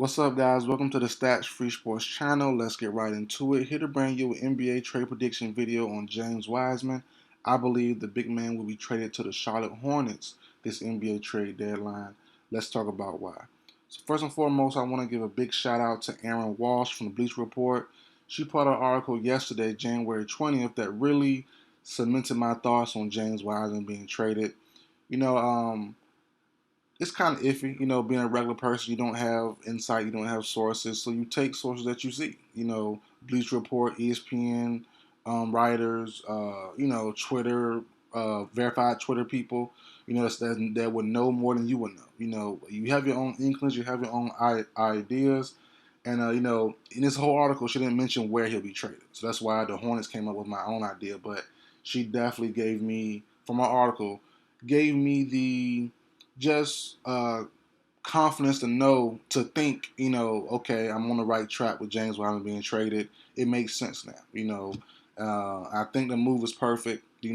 What's up, guys? Welcome to the Stats Free Sports channel. Let's get right into it. Here to bring you an NBA trade prediction video on James Wiseman. I believe the big man will be traded to the Charlotte Hornets this NBA trade deadline. Let's talk about why. So first and foremost, I want to give a big shout out to Aaron Walsh from the Bleacher Report. She put out an article yesterday, January 20th, that really cemented my thoughts on James Wiseman being traded. You know, it's kind of iffy, being a regular person, you don't have insight, you don't have sources, so you take sources that you see, Bleacher Report, ESPN, writers, Twitter, verified Twitter people, that would know more than you would know. You have your own inklings, you have your own ideas, and, in this whole article, she didn't mention where he'll be traded, so that's why the Hornets came up with my own idea, but she definitely gave me, from our article, gave me the just confidence to know, to think, okay, I'm on the right track with James Wiseman being traded. It makes sense now. I think the move is perfect. I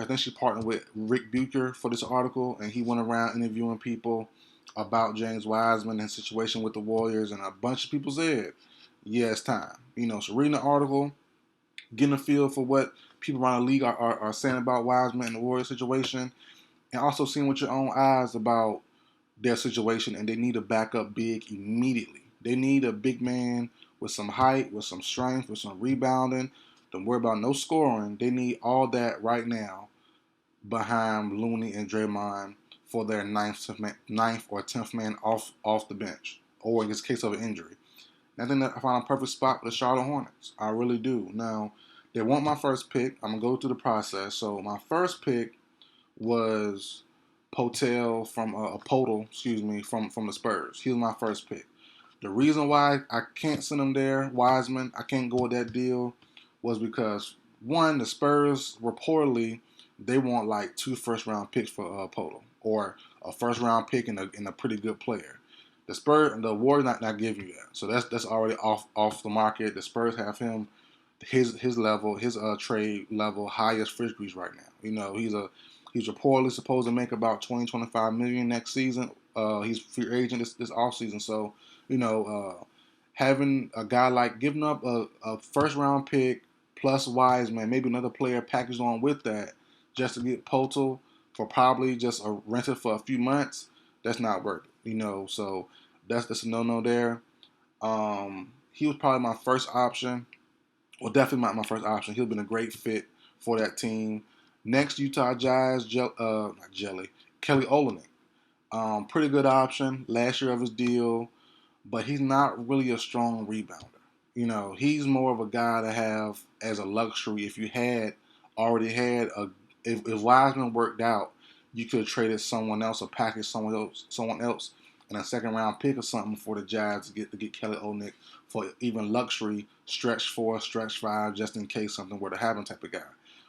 think she partnered with Rick Bucher for this article, and he went around interviewing people about James Wiseman and his situation with the Warriors, and a bunch of people said, yeah, it's time. So reading the article, getting a feel for what people around the league are saying about Wiseman and the Warriors situation, and also seeing with your own eyes about their situation, and they need a backup big immediately. They need a big man with some height, with some strength, with some rebounding. Don't worry about no scoring. They need all that right now behind Looney and Draymond for their ninth or 10th man off the bench, or in this case of an injury. And I think that I found a perfect spot for the Charlotte Hornets. I really do. Now, they want my first pick. I'm going to go through the process. So my first pick was Potel from Podol, from the Spurs. He was my first pick. The reason why I can't send him there, Wiseman, I can't go with that deal, was because one, the Spurs reportedly they want like 2 first-round picks for Podol, or a first-round pick and a pretty good player. The Warriors not giving you that, so that's already off the market. The Spurs have him his level, his trade level, highest fridge grease right now. He's reportedly supposed to make about 20-25 million next season. He's free agent this offseason. So, having a guy like giving up a first round pick plus Wiseman, maybe another player packaged on with that, just to get Potel for probably just a rented for a few months, that's not worth it. So that's a no there. He was probably my first option. Well, definitely my first option. He'll been a great fit for that team. Next, Utah Jazz, not Jelly, Kelly Olynyk. Pretty good option. Last year of his deal, but he's not really a strong rebounder. He's more of a guy to have as a luxury. If you already had if Wiseman worked out, you could have traded someone else or packaged someone else in a second round pick or something for the Jazz to get Kelly Olynyk for even luxury stretch 4, stretch 5, just in case something were to happen type of guy.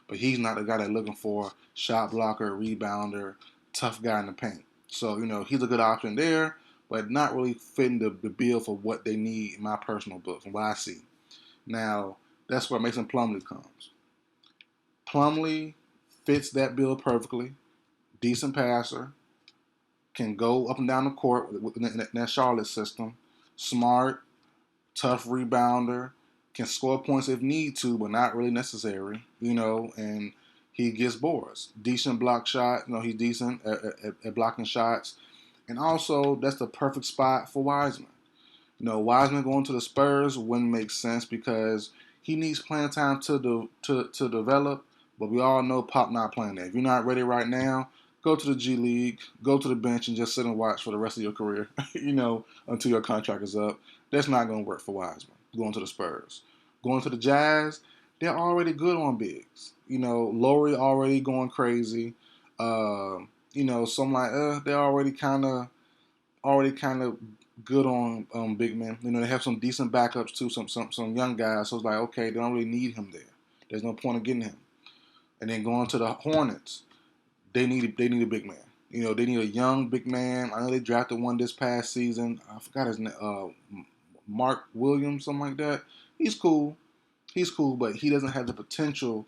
But he's not the guy they're looking for. Shot blocker, rebounder, tough guy in the paint. So, he's a good option there, but not really fitting the bill for what they need in my personal book, from what I see. Now, that's where Mason Plumlee comes. Plumlee fits that bill perfectly. Decent passer. Can go up and down the court in that Charlotte system. Smart. Tough rebounder. Can score points if need to, but not really necessary. And he gets boards. Decent block shot. He's decent at blocking shots. And also, that's the perfect spot for Wiseman. Wiseman going to the Spurs wouldn't make sense because he needs playing time to develop. But we all know Pop not playing there. If you're not ready right now, go to the G League, go to the bench, and just sit and watch for the rest of your career, until your contract is up. That's not going to work for Wiseman, going to the Spurs. Going to the Jazz, they're already good on bigs. Lowry already going crazy. So I'm like, they're already kind of good on big men. They have some decent backups too, some young guys. So it's like, okay, they don't really need him there. There's no point in getting him. And then going to the Hornets, they need a big man. They need a young big man. I know they drafted one this past season. I forgot his name. Mark Williams, something like that. He's cool, but he doesn't have the potential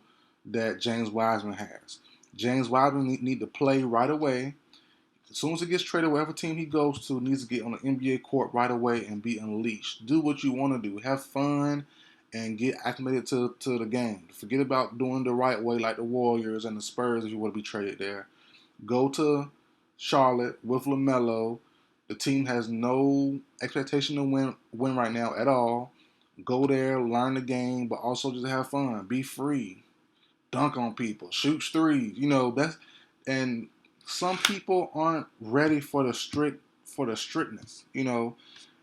that James Wiseman has. James Wiseman need to play right away. As soon as he gets traded, whatever team he goes to needs to get on the NBA court right away and be unleashed. Do what you want to do. Have fun and get acclimated to the game. Forget about doing the right way like the Warriors and the Spurs if you want to be traded there. Go to Charlotte with LaMelo. The team has no expectation to win right now at all. Go there, learn the game, but also just have fun. Be free. Dunk on people. Shoot threes. And some people aren't ready for the strictness. And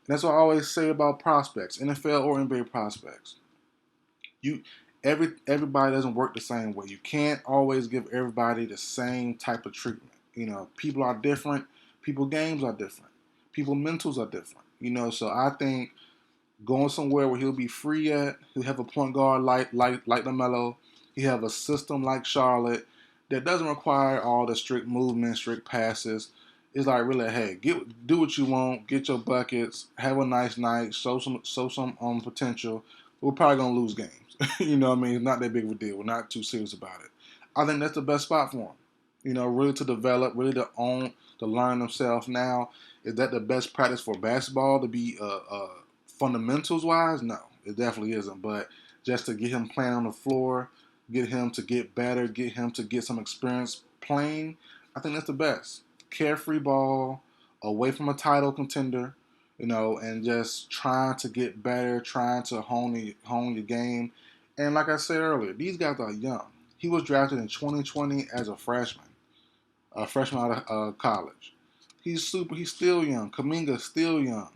that's what I always say about prospects, NFL or NBA prospects. You everybody doesn't work the same way. You can't always give everybody the same type of treatment. People are different. People games are different. People mentals are different. So I think going somewhere where he'll be free at, he'll have a point guard like LaMelo, he have a system like Charlotte that doesn't require all the strict movements, strict passes. It's like really, hey, do what you want, get your buckets, have a nice night, show some potential. We're probably gonna lose games. You know what I mean? It's not that big of a deal. We're not too serious about it. I think that's the best spot for him. Really to develop, really to learn themselves now. Is that the best practice for basketball to be fundamentals wise? No, it definitely isn't. But just to get him playing on the floor, get him to get better, get him to get some experience playing, I think that's the best. Carefree ball, away from a title contender, and just trying to get better, trying to hone your game. And like I said earlier, these guys are young. He was drafted in 2020 as a freshman out of college. He's still young. Kuminga's still young.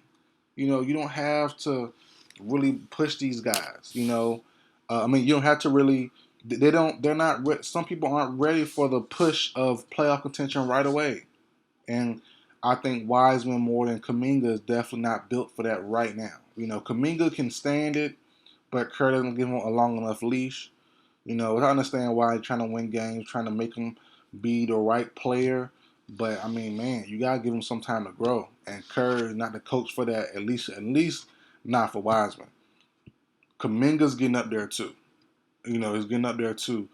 You don't have to really push these guys. You don't have to really. They're not. Some people aren't ready for the push of playoff contention right away. And I think Wiseman more than Kuminga is definitely not built for that right now. Kuminga can stand it, but Kerr doesn't give him a long enough leash. I understand why he's trying to win games, trying to make him be the right player. But I mean, man, you gotta give him some time to grow. And Kerr is not the coach for that. At least not for Wiseman. Kuminga's getting up there too. He's getting up there too.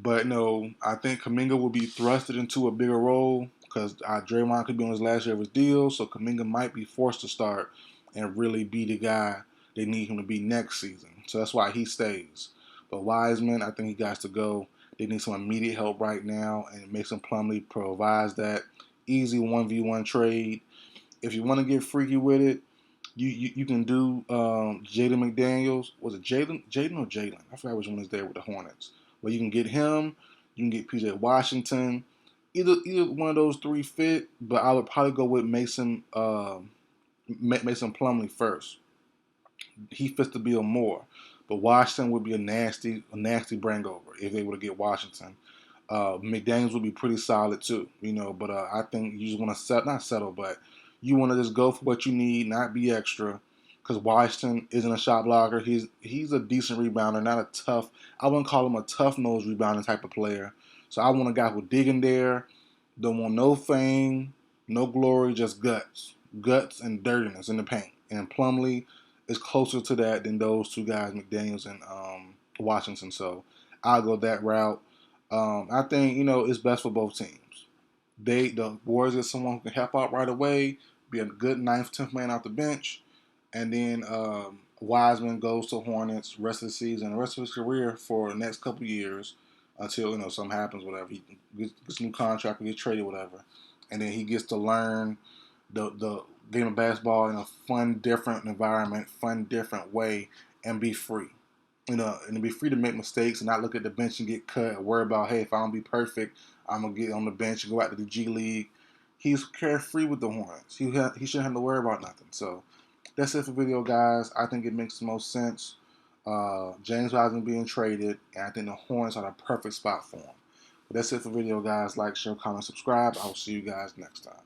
But no, I think Kuminga will be thrusted into a bigger role because Draymond could be on his last year of his deal, so Kuminga might be forced to start and really be the guy they need him to be next season. So that's why he stays. But Wiseman, I think he got to go. They need some immediate help right now, and Mason Plumlee provides that easy 1v1 trade. If you want to get freaky with it, you can do Jaden McDaniels. Was it Jaden or Jalen? I forgot which one is there with the Hornets. But you can get him. You can get PJ Washington. Either one of those three fit. But I would probably go with Mason Plumlee first. He fits the bill more. But Washington would be a nasty bring over if they were to get Washington. McDaniels would be pretty solid too, But I think you just want to not settle, but you want to just go for what you need, not be extra. Because Washington isn't a shot blocker. He's a decent rebounder, not a tough. I wouldn't call him a tough nose rebounding type of player. So I want a guy who dig in there, don't want no fame, no glory, just guts and dirtiness in the paint. And Plumlee is closer to that than those two guys, McDaniels and Washington. So I'll go that route. I think it's best for both teams. The Warriors get someone who can help out right away, be a good 9th, 10th man off the bench, and then Wiseman goes to Hornets rest of the season, the rest of his career for the next couple years until something happens, whatever. He gets a new contract, or gets traded, whatever, and then he gets to learn the game of basketball in a fun, different environment, fun, different way, and be free. And be free to make mistakes and not look at the bench and get cut or worry about, hey, if I don't be perfect, I'm going to get on the bench and go out to the G League. He's carefree with the Hornets. He shouldn't have to worry about nothing. So that's it for video, guys. I think it makes the most sense. James Wiseman being traded, and I think the Hornets are the perfect spot for him. But that's it for video, guys. Like, share, comment, subscribe. I will see you guys next time.